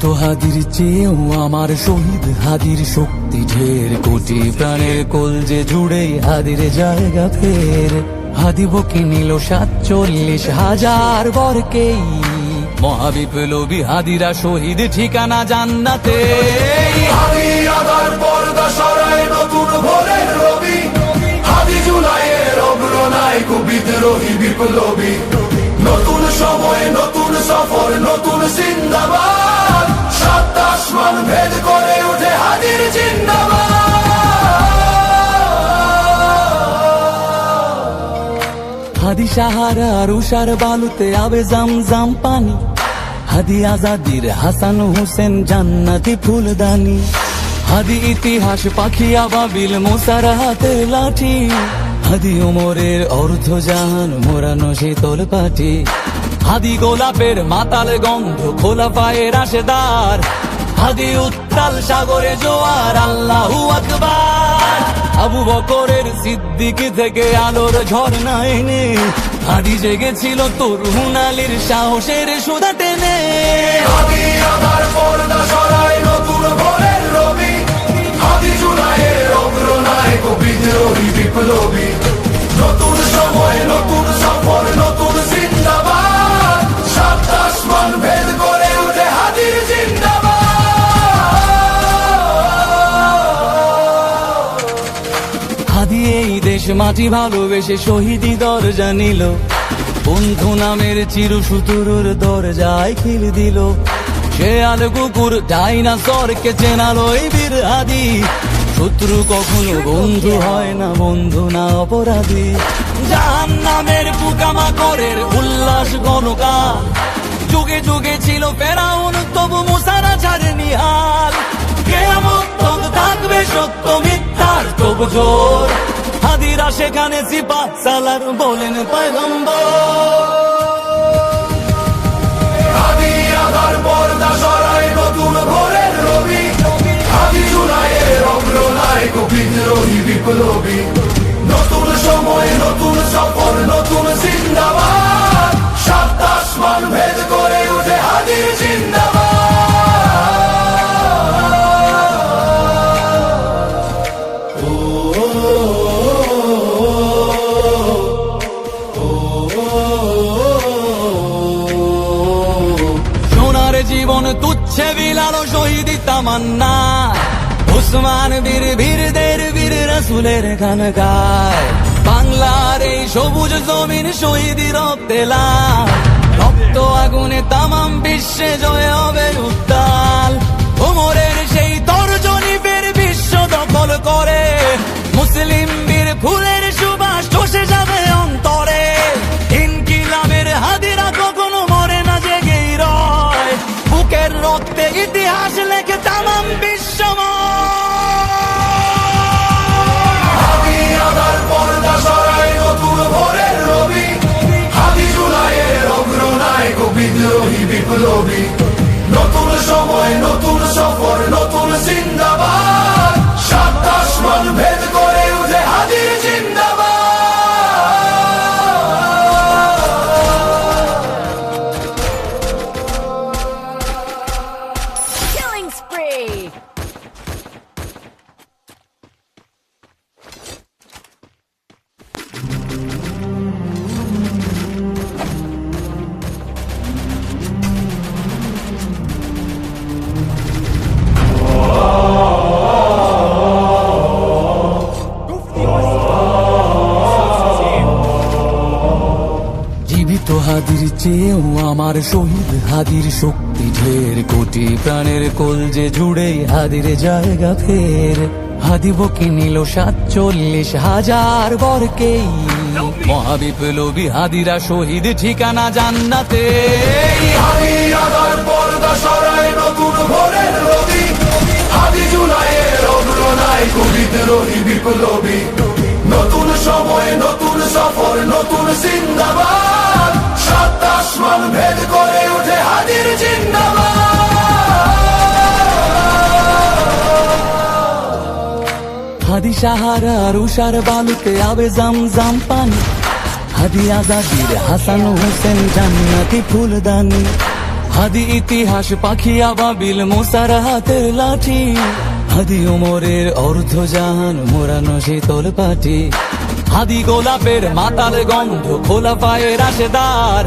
জীবিত হাদির চেয়েও আমার শহীদ হাদির শক্তি ঢের, কোটি প্রাণের কলজে জুড়ে হাদির জায়গা ফের। হাদি বকি নিল 47,000 বরকেই, মহাবিপ্লবী হাদিরা শহীদ ঠিকানা জান্নাতে। হাদি আদার পর্দা সরায় নতুন ভোরের রবি, হাদি জুলাইয়ের অগ্রনায়ক বিদ্রোহী বিপ্লবী। নতুন সময় নতুন সফর নতুন জিন্দাবাদ, সাত আসমান ভেদ করে উঠে হাদির জিন্দাবাদ। হাদি সাহারার উষার বালুতে আবে জামজাম পানি, হাদি আজাদির হাসান হোসেন জান্নাতি ফুলদানি। হাদি ইতিহাস পাখি আবাবিল মোসার হাতে লাঠি, হাদি ওমরের অর্ধ জাহান মোরানো শীতল পাটি। হাদি গোলাপের মাতাল গন্ধ খোলা পায়ের রাশেদার, হাদি উত্তাল সাগরে জোয়ার আল্লাহু আকবার। আবু বকরের সিদ্দিক থেকে আলোর ঝর্ণা এনে, হাদি জেগেছিল তরুণ আলীর সাহসের সুধা টেনে। হাদি আদার পর্দা সরায় নতুন ভোরের রবি, হাদি জুলাইয়ের অগ্রনায়ক বিদ্রোহী বিপ্লবী। নতুন সময় নতুন সফর নতুন জিন্দাবাদ, সাত আসমান ভেদ করে উঠে হাদির জিন্দাবাদ। হাদি এই দেশ মাটি ভালোবেসে শহীদি দরজা নিল, বন্ধু নামের চিরসুতুরুর দরজায় খিল দিল। সে আল কুকুর ডাইনাসরকে চেনালো এই বীর হাদি, শত্রু কখনো বন্ধু হয় না, বন্ধু না অপরাধী। জাহান্নামের পোকামাকড়ের উল্লাস গণকাল, যুগে যুগে ছিল ফেরাউন তবু মুসারা ছাড়েনি হাল। কিয়ামত তক থাকবে সত্য মিথ্যার তবু জোর, হাদিরা সেখানে সিপাহ সালার বলেন পয়গম্বর। হাদি আদার পর্দা সরায় নতুন ভোরের রবি, হাদি জুলাইয়ের অগ্রনায়ক বিদ্রোহী বিপ্লবী। নতুন সময় নতুন সফর নতুন জিন্দাবাদ, সাত আসমান ভেদ করে উঠে হাদির জিন্দাবাদ। সোনার জীবন তুচ্ছে বিলালো শহীদি তামান্না, উসমান বীর বীরদের বীর রাসূলের গান গায়। বাংলার এই সবুজ জমিন শহীদি রক্তে লাল, রক্ত আগুনে তামাম বিশ্বে জয় হবে উত্তাল। ওমরের সেই তর্জনী ফের বিশ্ব দখল করে, মুসলিম বীর ফুলের সুবাস চষে যাবে অন্তরে। ইনকিলাবের হাদিরা কখনো মরে না, জেগেই রয়, বুকের রক্তে ইতিহাস লেখে তামাম বিশ্বময়। হাদি আদার পর্দা সরায় নতুন ভোরের রবি, হাদি জুলাইয়ের অগ্রনায়ক বিদ্রোহী বিপ্লবী। নতুন সময় নতুন সফর নতুন জিন্দাবাদ, সাত আসমান ভেদ করে উঠে হাদির জিন্দাবাদ। Killing spree! জীবিত হাদির চেয়েও আমার শহীদ হাদির শক্তি ঢের, কোটি প্রাণের কলজে জুড়ে হাদির জায়গা ফের। হাদি বকি নিল 47,000 বরকেই, মহাবিপ্লবী হাদিরা শহীদ ঠিকানা জান্নাতে। হাদি আদার পর্দা সরায় নতুন ভোরের রবি, হাদি জুলাইয়ের অগ্রনায়ক বিদ্রোহী বিপ্লবী। নতুন সময় নতুন সফর নতুন জিন্দাবাদ, সাত আসমান ভেদ করে উঠে হাদির জিন্দাবাদ। হাদি সাহারার উষার বালুতে আবে জামজাম পানি, হাদি আজাদির হাসান হোসেন জান্নাতি ফুলদানি। হাদি ইতিহাস পাখি আবাবিল মোসার হাতের লাঠি, হাদি ওমরের অর্ধ জাহান মোরানো শীতল পাটি, হাদি গোলাপের মাতাল গন্ধ খোলা পায়ের আশেদার,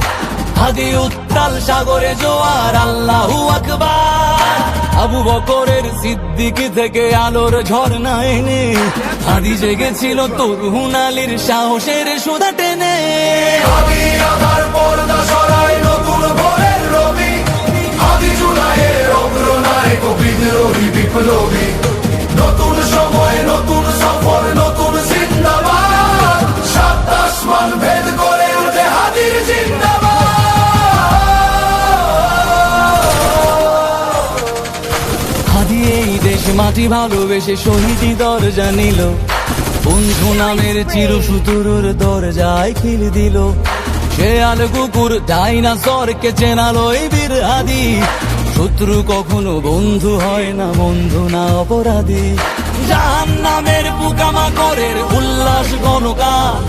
হাদি উত্তাল সাগরে জোয়ার আল্লাহু আকবার। আবু বকরের সিদ্দিক থেকে আলোর ঝর্ণা এনে হাদি জেগেছিল তরুণ আলীর সাহসের সুধা টেনে। হাদি আধার পর্দা সরাই নতুন ভোরের রবি, হাদি জুলাইয়ের অগ্রনায়ক বিদ্রোহী বিপ্লবী, নতুন সময় নতুন সফর নতুন জিন্দাবাদ, সাত আসমান ভেদ করে উঠে হাদির জিন্দাবাদ। হাদি এই দেশ মাটি ভালোবেসে শহীদি দরজা নিল, বন্ধু নামের চির সুতুরুর দরজায় খিল দিল। শেয়াল কুকুর ডাইনাসরকে চেনালো এই বীর হাদি, শত্রু কখনো বন্ধু হয় না, বন্ধু না অপরাধী। জাহান্নামের পোকামাকড়ের উল্লাস গণকাল,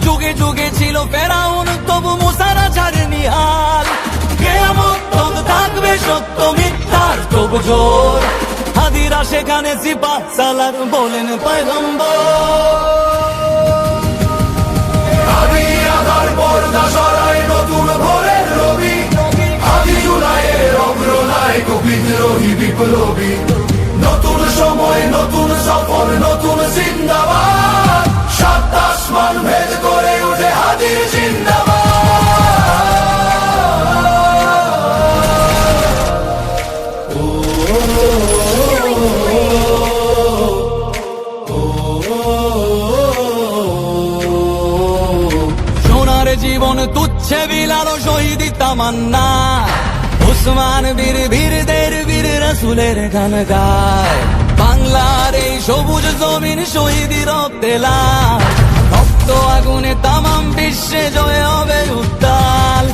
যুগে যুগে ছিল ফেরাউন তবু মুসারা ছাড়েনি হাল। কিয়ামত তক থাকবে সত্য মিথ্যার তব জোর, হাদিরা সেখানে সিপাহ সালার বলেন পয়গম্বর। হাদি আধার পর্দা সরাই নতুন ভোরের রবি, হাদি জুলাইয়ের অগ্রনায়ক বিদ্রোহী বিপ্লবী, নতুন সময় নতুন সফর নতুন জিন্দাবাদ, সাত আসমান ভেদ করে উঠে হাদির জিন্দাবাদ। সোনার জীবন তুচ্ছে বিলালো শহীদি তামান্না, উসমান বীর বীরদের বীর রাসূলের গান গায়। বাংলার এই সবুজ জমিন শহীদি রক্তে লাল, রক্ত আগুনে তামাম বিশ্বে জয় হবে উত্তাল।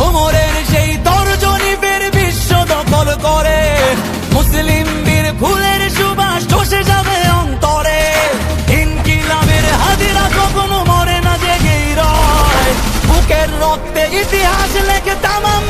ওমরের সেই তর্জনী বীর বিশ্ব দখল করে, মুসলিম বীর ফুলের সুবাস চষে যাবে অন্তরে। ইনকিলাবের হাদিরা কখনো মরে না, জেগেই রয় বুকের রক্তে ইতিহাস লেখে তামাম